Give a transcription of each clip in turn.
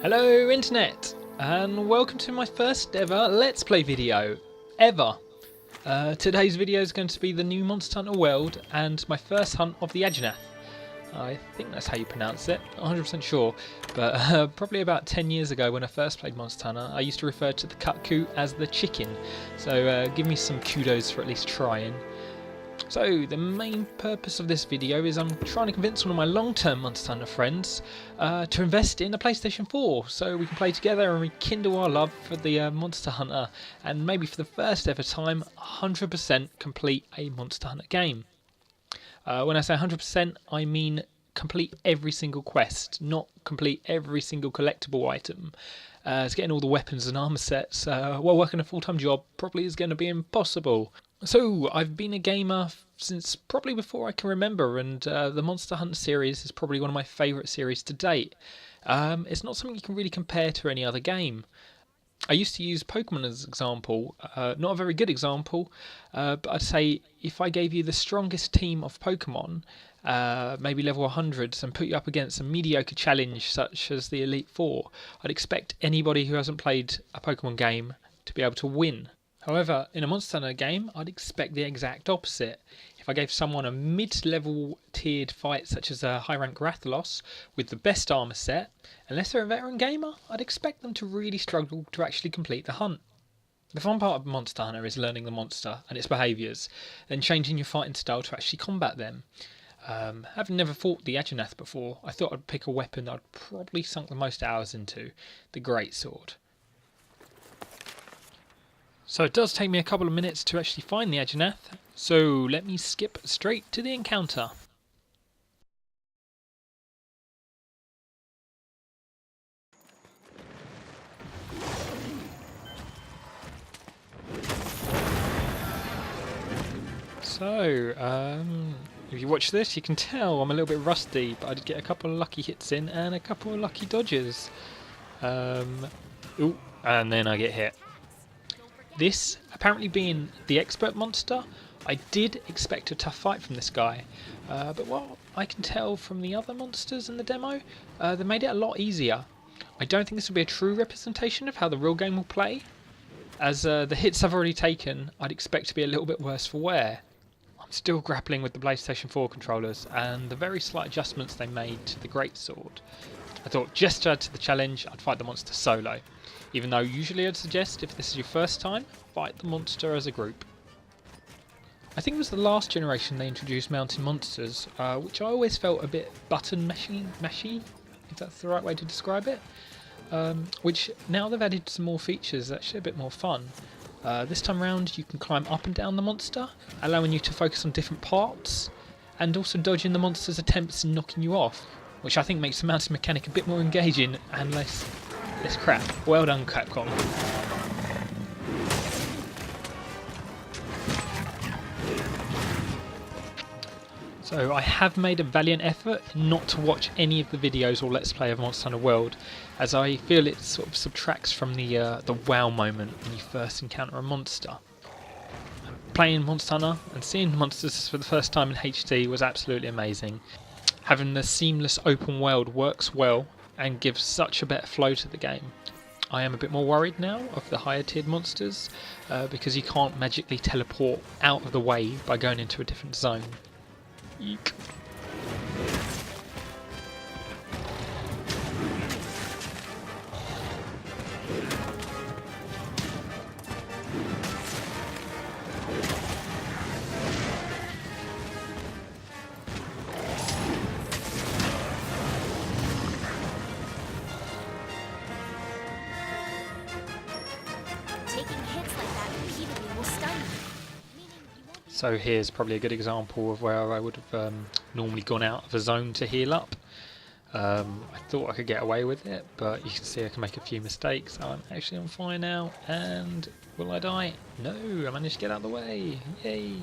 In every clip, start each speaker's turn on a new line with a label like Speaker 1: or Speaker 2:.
Speaker 1: Hello Internet, and welcome to my first ever Let's Play video, ever. Today's video is going to be the new Monster Hunter world and my first hunt of the Anjanath. I think that's how you pronounce it, not 100% sure, but probably about 10 years ago when I first played Monster Hunter, I used to refer to the cuckoo as the chicken, so give me some kudos for at least trying. So the main purpose of this video is I'm trying to convince one of my long-term Monster Hunter friends to invest in a PlayStation 4 so we can play together and rekindle our love for the Monster Hunter and maybe for the first ever time 100% complete a Monster Hunter game. When I say 100% I mean complete every single quest, not complete every single collectible item. As getting all the weapons and armor sets while working a full-time job probably is going to be impossible. So, I've been a gamer since probably before I can remember, and the Monster Hunter series is probably one of my favourite series to date. It's not something you can really compare to any other game. I used to use Pokemon as an example, not a very good example, but I'd say if I gave you the strongest team of Pokemon, maybe level 100s, and put you up against a mediocre challenge such as the Elite Four, I'd expect anybody who hasn't played a Pokemon game to be able to win. However, in a Monster Hunter game, I'd expect the exact opposite. If I gave someone a mid-level tiered fight such as a high-rank Rathalos with the best armor set, unless they're a veteran gamer, I'd expect them to really struggle to actually complete the hunt. The fun part of Monster Hunter is learning the monster and its behaviours, then changing your fighting style to actually combat them. Having never fought the Anjanath before, I thought I'd pick a weapon I'd probably sunk the most hours into, the Greatsword. So it does take me a couple of minutes to actually find the Anjanath, so let me skip straight to the encounter. So, if you watch this you can tell I'm a little bit rusty, but I did get a couple of lucky hits in and a couple of lucky dodges. Ooh, and then I get hit. This, apparently being the expert monster, I did expect a tough fight from this guy, but what I can tell from the other monsters in the demo, they made it a lot easier. I don't think this will be a true representation of how the real game will play, as the hits I've already taken I'd expect to be a little bit worse for wear. I'm still grappling with the PlayStation 4 controllers and the very slight adjustments they made to the Greatsword. I thought just to add to the challenge I'd fight the monster solo, even though usually I'd suggest if this is your first time, fight the monster as a group. I think it was the last generation they introduced mountain monsters, which I always felt a bit button mashy, if that's the right way to describe it, which now they've added some more features that's actually a bit more fun. This time round you can climb up and down the monster, allowing you to focus on different parts, and also dodging the monster's attempts in knocking you off, which I think makes the mountain mechanic a bit more engaging and less crap. Well done, Capcom. So I have made a valiant effort not to watch any of the videos or Let's Play of Monster Hunter World, as I feel it sort of subtracts from the wow moment when you first encounter a monster. Playing Monster Hunter and seeing monsters for the first time in HD was absolutely amazing. Having the seamless open world works well and gives such a better flow to the game. I am a bit more worried now of the higher tiered monsters because you can't magically teleport out of the way by going into a different zone. Eek. So here's probably a good example of where I would have normally gone out of a zone to heal up. I thought I could get away with it, but you can see I can make a few mistakes. I'm actually on fire now, and will I die? No, I managed to get out of the way. Yay!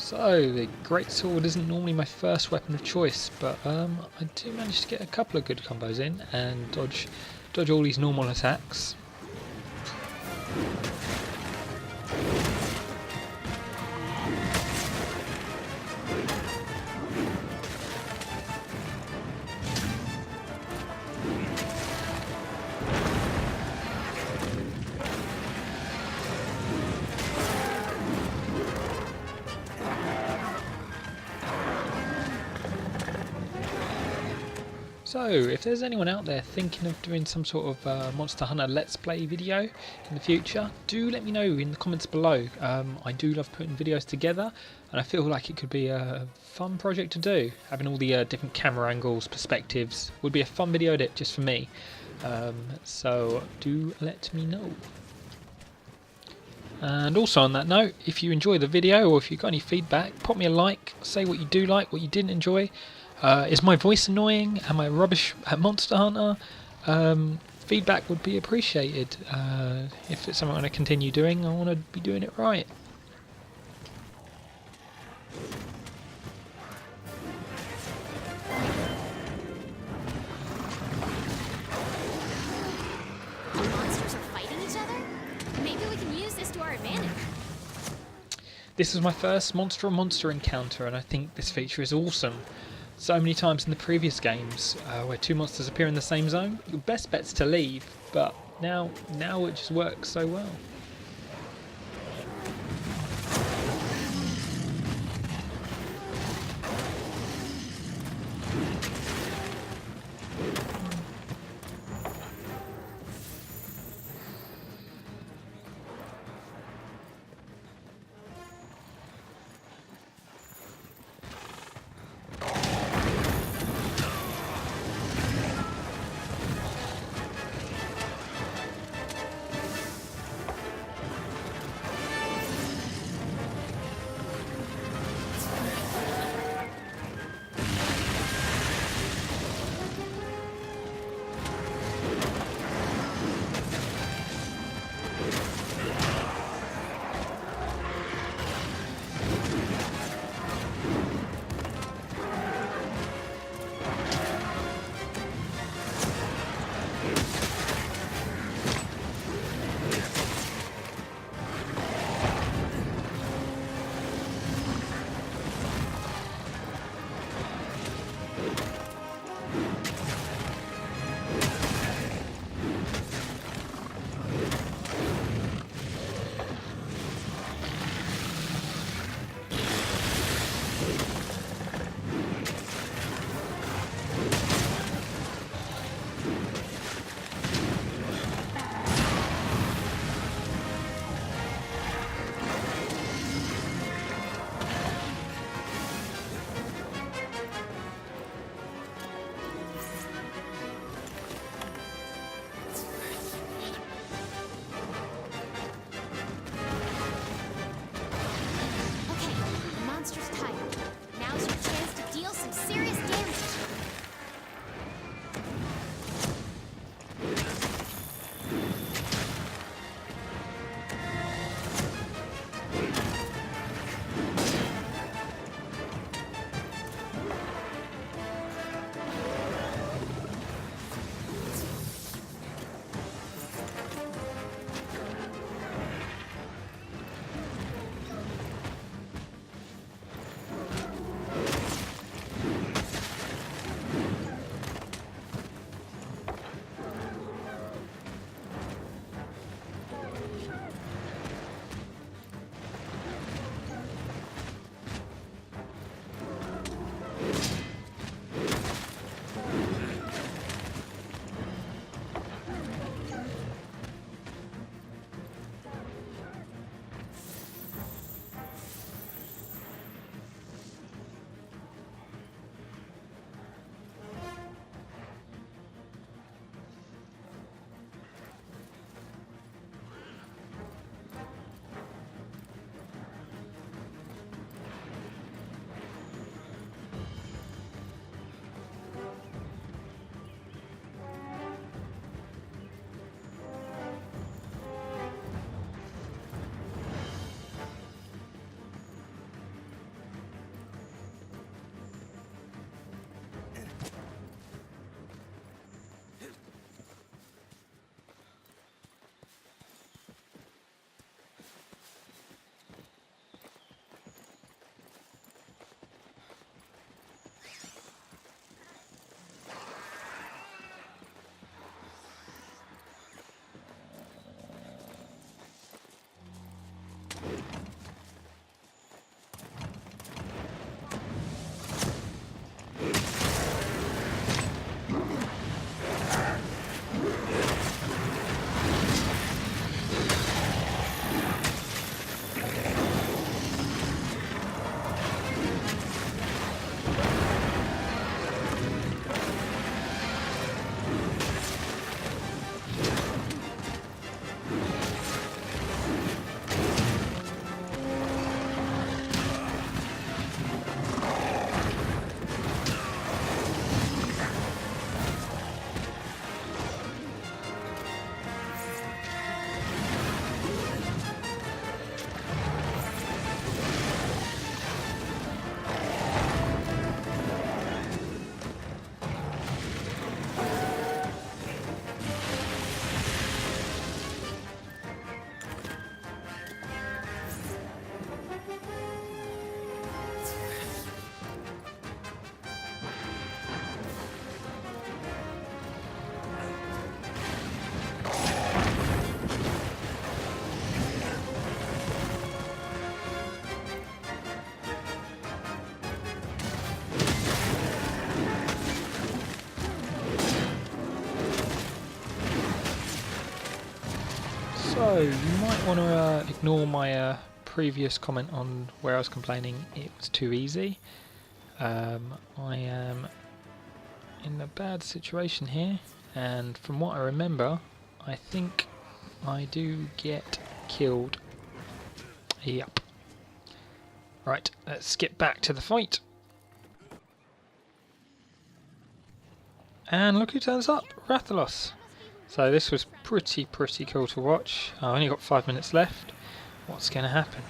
Speaker 1: So, the greatsword isn't normally my first weapon of choice, but I do manage to get a couple of good combos in and dodge all these normal attacks. So, if there's anyone out there thinking of doing some sort of Monster Hunter Let's Play video in the future, do let me know in the comments below. I do love putting videos together, and I feel like it could be a fun project to do. Having all the different camera angles, perspectives, would be a fun video edit just for me. So, do let me know. And also on that note, if you enjoy the video or if you've got any feedback, pop me a like, say what you do like, what you didn't enjoy. Is my voice annoying? Am I rubbish at Monster Hunter? Feedback would be appreciated. If it's something I'm going to continue doing, I want to be doing it right.
Speaker 2: Monsters are fighting each other? Maybe we can use this to our advantage.
Speaker 1: This is my first monster encounter, and I think this feature is awesome. So many times in the previous games where two monsters appear in the same zone, your best bet's to leave, but now it just works so well. So, you might want to ignore my previous comment on where I was complaining it was too easy. I am in a bad situation here, and from what I remember, I think I do get killed. Yep. Right, let's get back to the fight. And look who turns up, Rathalos. So this was pretty cool to watch. I've only got 5 minutes left. What's going to happen?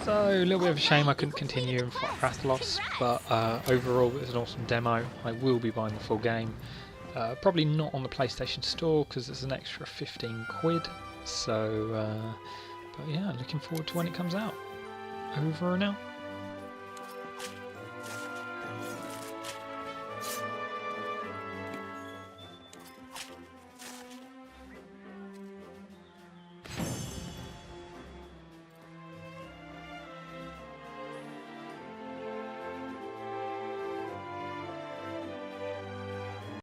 Speaker 1: So, a little bit of a shame I couldn't continue and fight Rathalos, but overall it was an awesome demo. I will be buying the full game. Probably not on the PlayStation Store because it's an extra 15 quid. So, but yeah, looking forward to when it comes out. Over and out.